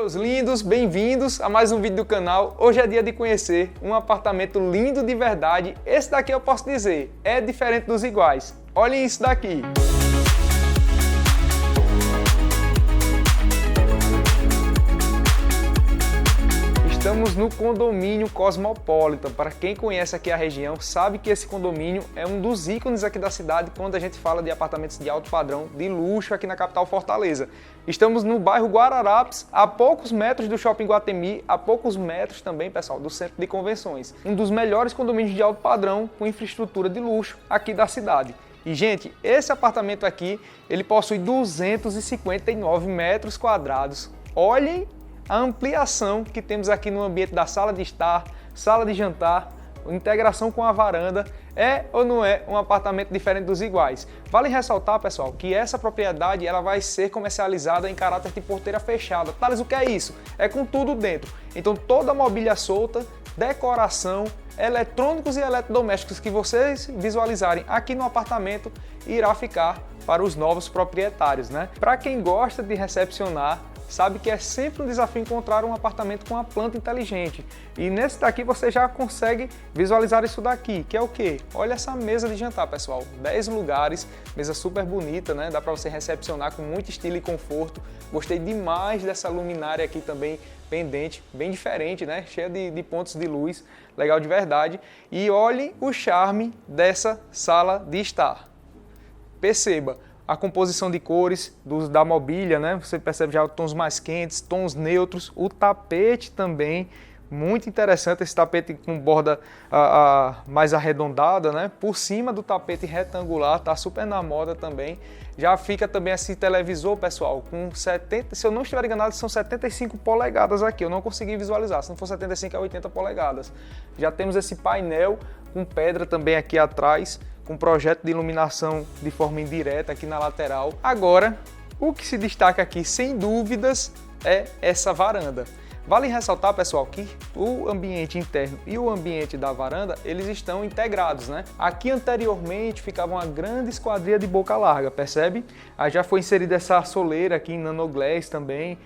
Meus lindos, bem-vindos a mais um vídeo do canal. Hoje é dia de conhecer um apartamento lindo de verdade. Esse daqui eu posso dizer, é diferente dos iguais. Olhem isso daqui. Estamos no condomínio Cosmopolitan. Para quem conhece aqui a região, sabe que esse condomínio é um dos ícones aqui da cidade quando a gente fala de apartamentos de alto padrão, de luxo aqui na capital Fortaleza. Estamos no bairro Guararapes, a poucos metros do Shopping Iguatemi, a poucos metros também, pessoal, do centro de convenções. Um dos melhores condomínios de alto padrão com infraestrutura de luxo aqui da cidade. E, gente, esse apartamento aqui, ele possui 259 metros quadrados. Olhem a ampliação que temos aqui no ambiente da sala de estar, sala de jantar, integração com a varanda. É ou não é um apartamento diferente dos iguais? Vale ressaltar, pessoal, que essa propriedade ela vai ser comercializada em caráter de porteira fechada. Thales, o que é isso? É com tudo dentro. Então toda a mobília solta, decoração, eletrônicos e eletrodomésticos que vocês visualizarem aqui no apartamento irá ficar para os novos proprietários, né? Para quem gosta de recepcionar, sabe que é sempre um desafio encontrar um apartamento com uma planta inteligente. E nesse daqui você já consegue visualizar isso daqui, que é o quê? Olha essa mesa de jantar, pessoal. 10 lugares, mesa super bonita, né? Dá para você recepcionar com muito estilo e conforto. Gostei demais dessa luminária aqui também, pendente, bem diferente, né? Cheia de pontos de luz, legal de verdade. E olhem o charme dessa sala de estar. Perceba a composição de cores da mobília, né? Você percebe já tons mais quentes, tons neutros, o tapete também, muito interessante, esse tapete com borda mais arredondada, né? Por cima do tapete retangular, tá super na moda também. Já fica também esse televisor, pessoal, com 70, se eu não estiver enganado, são 75 polegadas aqui, eu não consegui visualizar, se não for 75 é 80 polegadas. Já temos esse painel com pedra também aqui atrás, com projeto de iluminação de forma indireta aqui na lateral. Agora, o que se destaca aqui, sem dúvidas, é essa varanda. Vale ressaltar, pessoal, que o ambiente interno e o ambiente da varanda, eles estão integrados, né? Aqui anteriormente ficava uma grande esquadria de boca larga, percebe? Aí já foi inserida essa soleira aqui em nanoglass também,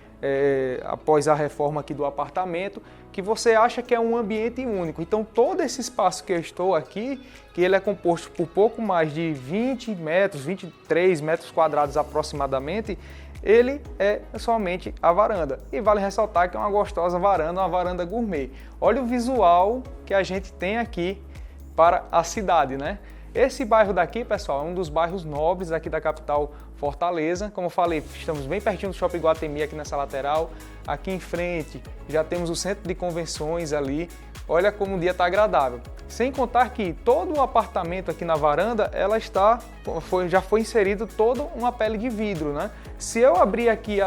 após a reforma aqui do apartamento, que você acha que é um ambiente único. Então todo esse espaço que eu estou aqui, que ele é composto por pouco mais de 20 metros, 23 metros quadrados aproximadamente, ele é somente a varanda. E vale ressaltar que é uma gostosa varanda, uma varanda gourmet. Olha o visual que a gente tem aqui para a cidade, né? Esse bairro daqui, pessoal, é um dos bairros nobres aqui da capital Fortaleza. Como eu falei, estamos bem pertinho do Shopping Iguatemi aqui nessa lateral. Aqui em frente já temos o centro de convenções ali. Olha como o dia está agradável. Sem contar que todo o apartamento aqui na varanda, já foi inserido toda uma pele de vidro, né? Se eu abrir aqui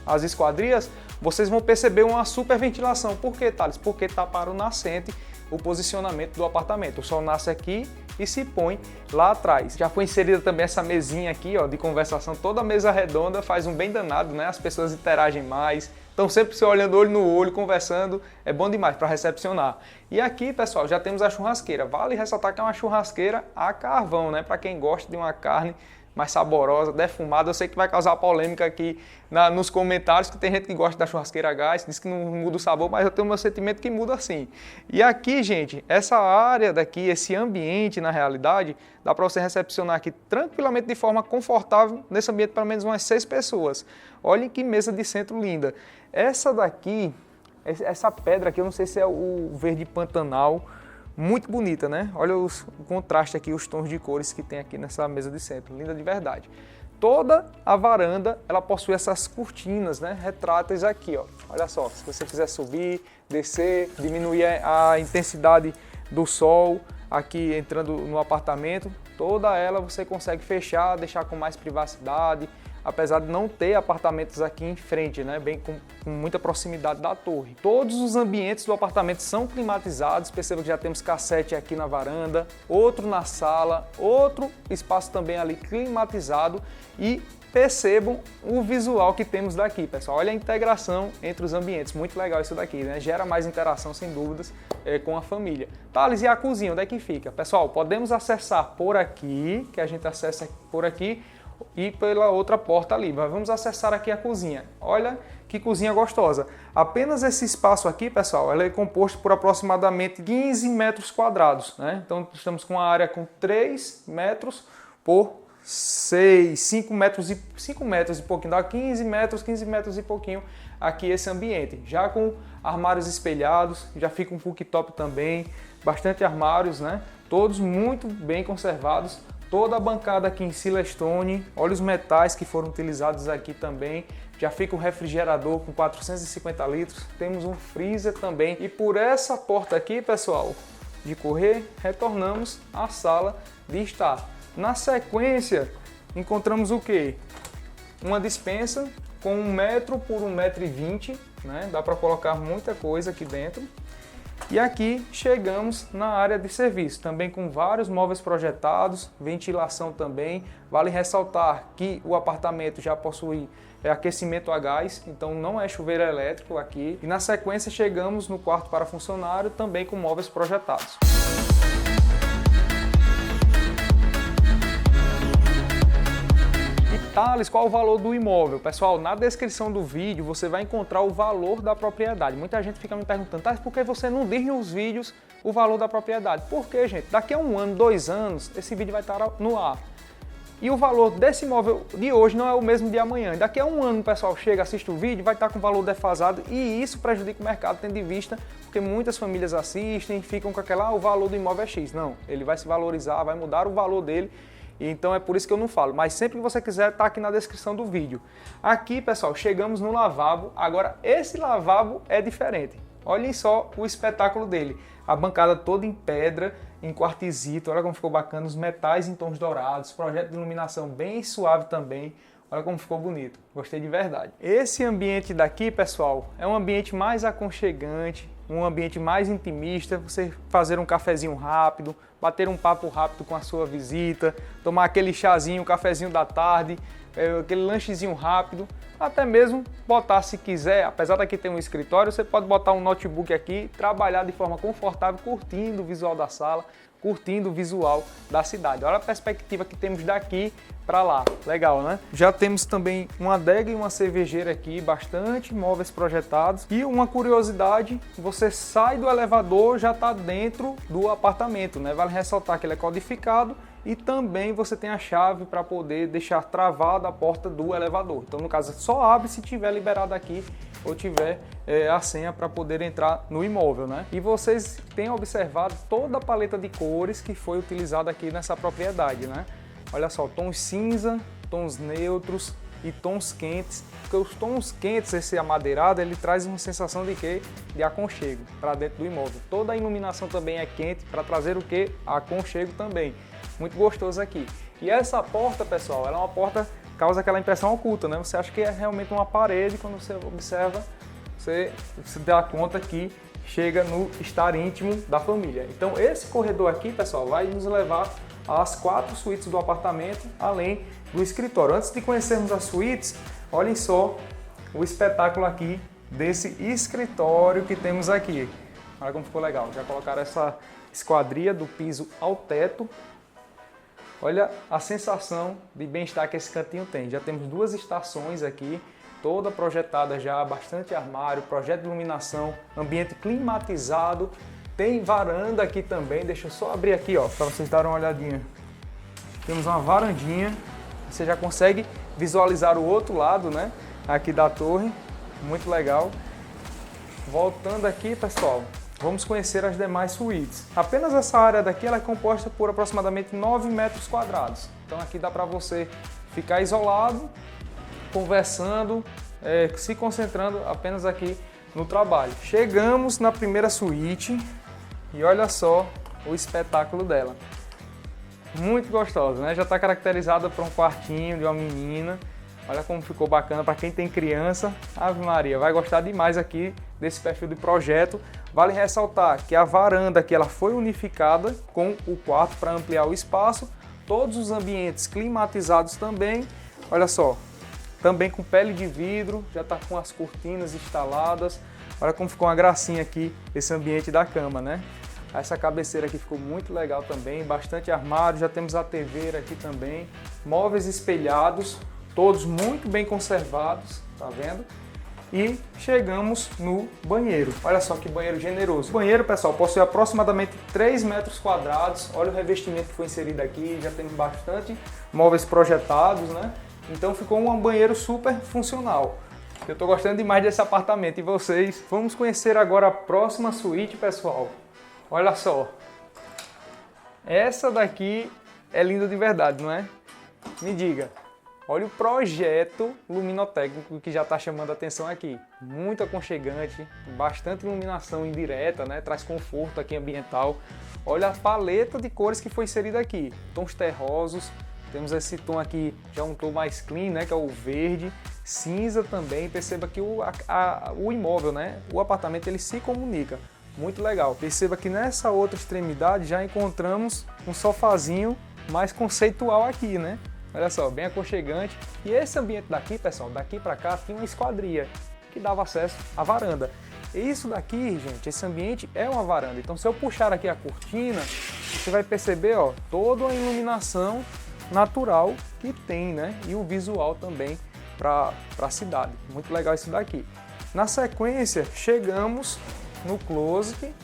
as esquadrias, vocês vão perceber uma super ventilação. Por quê, Thales? Porque está para o nascente o posicionamento do apartamento. O sol nasce aqui e se põe lá atrás. Já foi inserida também essa mesinha aqui, ó, de conversação. Toda mesa redonda faz um bem danado, né? As pessoas interagem mais, estão sempre se olhando olho no olho, conversando. É bom demais para recepcionar. E aqui, pessoal, já temos a churrasqueira. Vale ressaltar que é uma churrasqueira a carvão, né? Para quem gosta de uma carne mais saborosa, defumada. Eu sei que vai causar polêmica aqui nos comentários, que tem gente que gosta da churrasqueira a gás, diz que não muda o sabor, mas eu tenho o meu sentimento que muda sim. E aqui, gente, essa área daqui, esse ambiente, na realidade, dá para você recepcionar aqui tranquilamente, de forma confortável, nesse ambiente pelo menos umas 6 pessoas. Olhem que mesa de centro linda. Essa daqui, essa pedra aqui, eu não sei se é o verde pantanal, muito bonita, né? Olha o contraste aqui, os tons de cores que tem aqui nessa mesa de centro, linda de verdade. Toda a varanda, ela possui essas cortinas, né? Retráteis aqui, ó. Olha só, se você quiser subir, descer, diminuir a intensidade do sol aqui entrando no apartamento, toda ela você consegue fechar, deixar com mais privacidade, apesar de não ter apartamentos aqui em frente, né? Bem com muita proximidade da torre. Todos os ambientes do apartamento são climatizados, perceba que já temos cassete aqui na varanda, outro na sala, outro espaço também ali climatizado e percebam o visual que temos daqui, pessoal. Olha a integração entre os ambientes, muito legal isso daqui, né? Gera mais interação, sem dúvidas, com a família. Thales, e a cozinha, onde é que fica? Pessoal, podemos acessar por aqui, que a gente acessa por aqui, e pela outra porta ali. Mas vamos acessar aqui a cozinha. Olha que cozinha gostosa. Apenas esse espaço aqui, pessoal, ela é composto por aproximadamente 15 metros quadrados, né? Então estamos com uma área com 3 metros por 5 metros e pouquinho, dá 15 metros e pouquinho aqui esse ambiente. Já com armários espelhados, já fica um cooktop também, bastante armários, né? Todos muito bem conservados. Toda a bancada aqui em Silestone, olha os metais que foram utilizados aqui também. Já fica um refrigerador com 450 litros, temos um freezer também. E por essa porta aqui, pessoal, de correr, retornamos à sala de estar. Na sequência, encontramos o quê? Uma despensa com 1 metro por 1,20 m, né? Dá para colocar muita coisa aqui dentro. E aqui chegamos na área de serviço, também com vários móveis projetados, ventilação também. Vale ressaltar que o apartamento já possui aquecimento a gás, então não é chuveiro elétrico aqui. E na sequência chegamos no quarto para funcionário, também com móveis projetados. Thales, qual o valor do imóvel? Pessoal, na descrição do vídeo você vai encontrar o valor da propriedade. Muita gente fica me perguntando, Thales, por que você não diz nos vídeos o valor da propriedade? Por quê, gente? Daqui a 1 ano, 2 anos, esse vídeo vai estar no ar. E o valor desse imóvel de hoje não é o mesmo de amanhã. Daqui a 1 ano o pessoal chega, assiste o vídeo, vai estar com o valor defasado e isso prejudica o mercado, tendo em vista, porque muitas famílias assistem, ficam com aquela, o valor do imóvel é X. Não, ele vai se valorizar, vai mudar o valor dele. Então é por isso que eu não falo, mas sempre que você quiser tá aqui na descrição do vídeo. Aqui, pessoal, chegamos no lavabo. Agora esse lavabo é diferente. Olhem só o espetáculo dele. A bancada toda em pedra, em quartzito, olha como ficou bacana, os metais em tons dourados, projeto de iluminação bem suave também. Olha como ficou bonito, gostei de verdade. Esse ambiente daqui, pessoal, é um ambiente mais aconchegante, um ambiente mais intimista, você fazer um cafezinho rápido, bater um papo rápido com a sua visita, tomar aquele chazinho, cafezinho da tarde, aquele lanchezinho rápido, até mesmo botar, se quiser, apesar daqui ter um escritório, você pode botar um notebook aqui, trabalhar de forma confortável, curtindo o visual da sala, curtindo o visual da cidade. Olha a perspectiva que temos daqui para lá, legal, né? Já temos também uma adega e uma cervejeira aqui, bastante móveis projetados. E uma curiosidade, você sai do elevador, já está dentro do apartamento, né? Vale ressaltar que ele é codificado e também você tem a chave para poder deixar travada a porta do elevador. Então, no caso, só abre se tiver liberado aqui ou tiver a senha para poder entrar no imóvel, né? E vocês têm observado toda a paleta de cores que foi utilizada aqui nessa propriedade, né? Olha só, tons cinza, tons neutros e tons quentes. Porque os tons quentes, esse amadeirado, ele traz uma sensação de quê? De aconchego para dentro do imóvel. Toda a iluminação também é quente para trazer o quê? Aconchego também. Muito gostoso aqui. E essa porta, pessoal, ela é uma porta que causa aquela impressão oculta, né? Você acha que é realmente uma parede, quando você observa, você dá conta que chega no estar íntimo da família. Então esse corredor aqui, pessoal, vai nos levar às 4 suítes do apartamento, além do escritório. Antes de conhecermos as suítes, olhem só o espetáculo aqui desse escritório que temos aqui. Olha como ficou legal. Já colocaram essa esquadria do piso ao teto. Olha a sensação de bem-estar que esse cantinho tem. Já temos 2 estações aqui, toda projetada já, bastante armário, projeto de iluminação, ambiente climatizado. Tem varanda aqui também, deixa eu só abrir aqui, ó, para vocês darem uma olhadinha. Temos uma varandinha, você já consegue visualizar o outro lado, né, aqui da torre, muito legal. Voltando aqui, pessoal, vamos conhecer as demais suítes. Apenas essa área daqui ela é composta por aproximadamente 9 metros quadrados. Então aqui dá para você ficar isolado, conversando, se concentrando apenas aqui no trabalho. Chegamos na primeira suíte e olha só o espetáculo dela. Muito gostosa, né? Já está caracterizada por um quartinho de uma menina. Olha como ficou bacana para quem tem criança. Ave Maria, vai gostar demais aqui desse perfil de projeto. Vale ressaltar que a varanda aqui ela foi unificada com o quarto para ampliar o espaço. Todos os ambientes climatizados também. Olha só, também com pele de vidro, já está com as cortinas instaladas. Olha como ficou uma gracinha aqui esse ambiente da cama, né? Essa cabeceira aqui ficou muito legal também, bastante armário, já temos a TV aqui também, móveis espelhados, todos muito bem conservados, tá vendo? E chegamos no banheiro. Olha só que banheiro generoso. O banheiro, pessoal, possui aproximadamente 3 metros quadrados. Olha o revestimento que foi inserido aqui, já temos bastante móveis projetados, né? Então ficou um banheiro super funcional. Eu tô gostando demais desse apartamento. E vocês? Vamos conhecer agora a próxima suíte, pessoal. Olha só. Essa daqui é linda de verdade, não é? Me diga. Olha o projeto luminotécnico que já está chamando a atenção aqui. Muito aconchegante, bastante iluminação indireta, né? Traz conforto aqui ambiental. Olha a paleta de cores que foi inserida aqui. Tons terrosos, temos esse tom aqui, já um tom mais clean, né? Que é o verde, cinza também. Perceba que o imóvel, né? O apartamento, ele se comunica. Muito legal. Perceba que nessa outra extremidade já encontramos um sofazinho mais conceitual aqui, né? Olha só, bem aconchegante. E esse ambiente daqui, pessoal, daqui para cá tinha uma esquadria que dava acesso à varanda. E isso daqui, gente, esse ambiente é uma varanda. Então, se eu puxar aqui a cortina, você vai perceber, ó, toda a iluminação natural que tem, né? E o visual também para a cidade. Muito legal isso daqui. Na sequência, chegamos no closet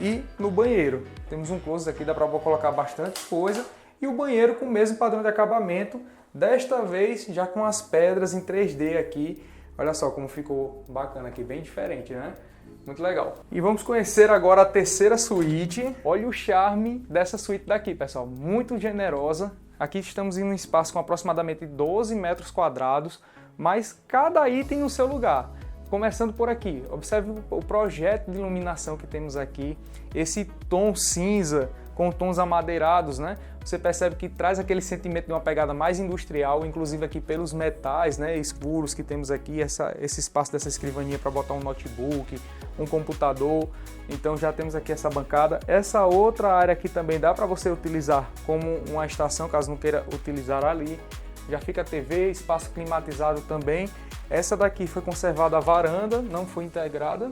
e no banheiro. Temos um closet aqui, dá para colocar bastante coisa. E o banheiro com o mesmo padrão de acabamento, desta vez já com as pedras em 3D aqui. Olha só como ficou bacana aqui, bem diferente, né? Muito legal. E vamos conhecer agora a terceira suíte. Olha o charme dessa suíte daqui, pessoal. Muito generosa. Aqui estamos em um espaço com aproximadamente 12 metros quadrados, mas cada item no seu lugar. Começando por aqui, observe o projeto de iluminação que temos aqui. Esse tom cinza com tons amadeirados, né? Você percebe que traz aquele sentimento de uma pegada mais industrial, inclusive aqui pelos metais, né, escuros que temos aqui, esse espaço dessa escrivaninha para botar um notebook, um computador. Então já temos aqui essa bancada. Essa outra área aqui também dá para você utilizar como uma estação, caso não queira utilizar ali. Já fica a TV, espaço climatizado também. Essa daqui foi conservada a varanda, não foi integrada.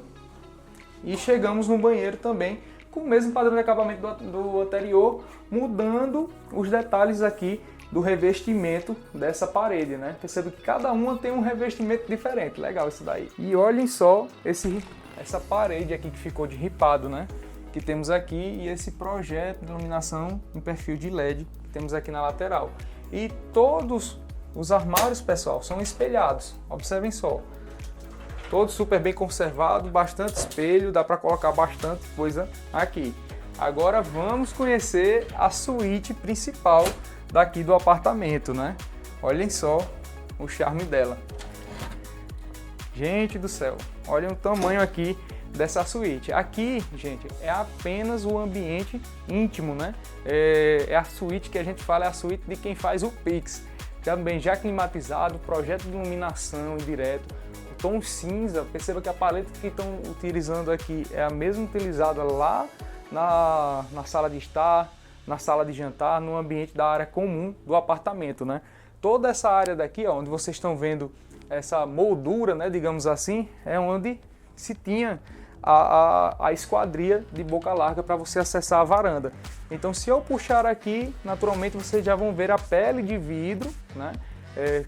E chegamos no banheiro também, com o mesmo padrão de acabamento do anterior, mudando os detalhes aqui do revestimento dessa parede, né? Perceba que cada uma tem um revestimento diferente, legal isso daí. E olhem só essa parede aqui que ficou de ripado, né? Que temos aqui, e esse projeto de iluminação em perfil de LED que temos aqui na lateral. E todos os armários, pessoal, são espelhados, observem só. Todos super bem conservados, bastante espelho, dá para colocar bastante coisa aqui. Agora vamos conhecer a suíte principal daqui do apartamento, né? Olhem só o charme dela. Gente do céu, olhem o tamanho aqui dessa suíte. Aqui, gente, é apenas o ambiente íntimo, né? É a suíte que a gente fala, é a suíte de quem faz o Pix. Também já climatizado, projeto de iluminação indireto. Tom cinza, perceba que a paleta que estão utilizando aqui é a mesma utilizada lá na sala de estar, na sala de jantar, no ambiente da área comum do apartamento, né? Toda essa área daqui, ó, onde vocês estão vendo essa moldura, né, digamos assim, é onde se tinha a esquadria de boca larga para você acessar a varanda. Então, se eu puxar aqui, naturalmente vocês já vão ver a pele de vidro, né?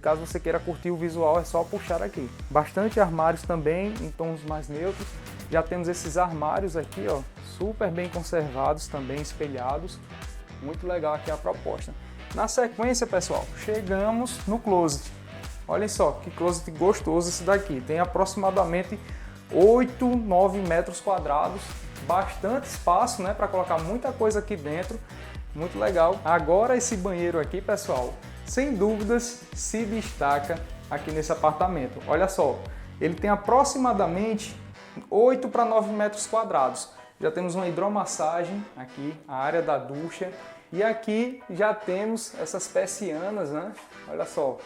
Caso você queira curtir o visual, é só puxar aqui. Bastante armários também em tons mais neutros. Já temos esses armários aqui, ó, super bem conservados também, espelhados. Muito legal aqui a proposta. Na sequência, pessoal, chegamos no closet. Olhem só que closet gostoso esse daqui. Tem aproximadamente 8, 9 metros quadrados. Bastante espaço, né, para colocar muita coisa aqui dentro. Muito legal. Agora esse banheiro aqui, pessoal, sem dúvidas se destaca aqui nesse apartamento. Olha só, ele tem aproximadamente 8 para 9 metros quadrados. Já temos uma hidromassagem aqui, a área da ducha. E aqui já temos essas persianas, né? Olha só,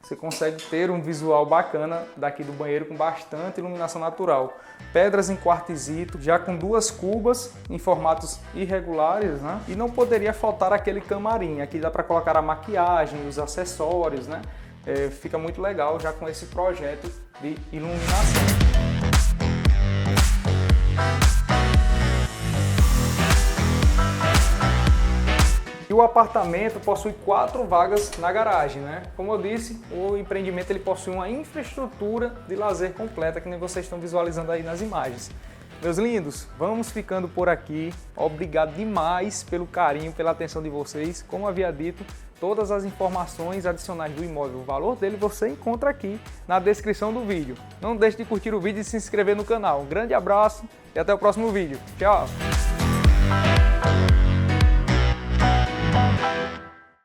você consegue ter um visual bacana daqui do banheiro com bastante iluminação natural. Pedras em quartzito, já com 2 cubas em formatos irregulares, né? E não poderia faltar aquele camarim. Aqui dá para colocar a maquiagem, os acessórios, né? Fica muito legal já com esse projeto de iluminação. o apartamento possui 4 vagas na garagem, né? Como eu disse, o empreendimento ele possui uma infraestrutura de lazer completa, que nem vocês estão visualizando aí nas imagens. Meus lindos, vamos ficando por aqui. Obrigado demais pelo carinho, pela atenção de vocês. Como havia dito, todas as informações adicionais do imóvel, o valor dele você encontra aqui na descrição do vídeo. Não deixe de curtir o vídeo e se inscrever no canal. Um grande abraço e até o próximo vídeo. Tchau!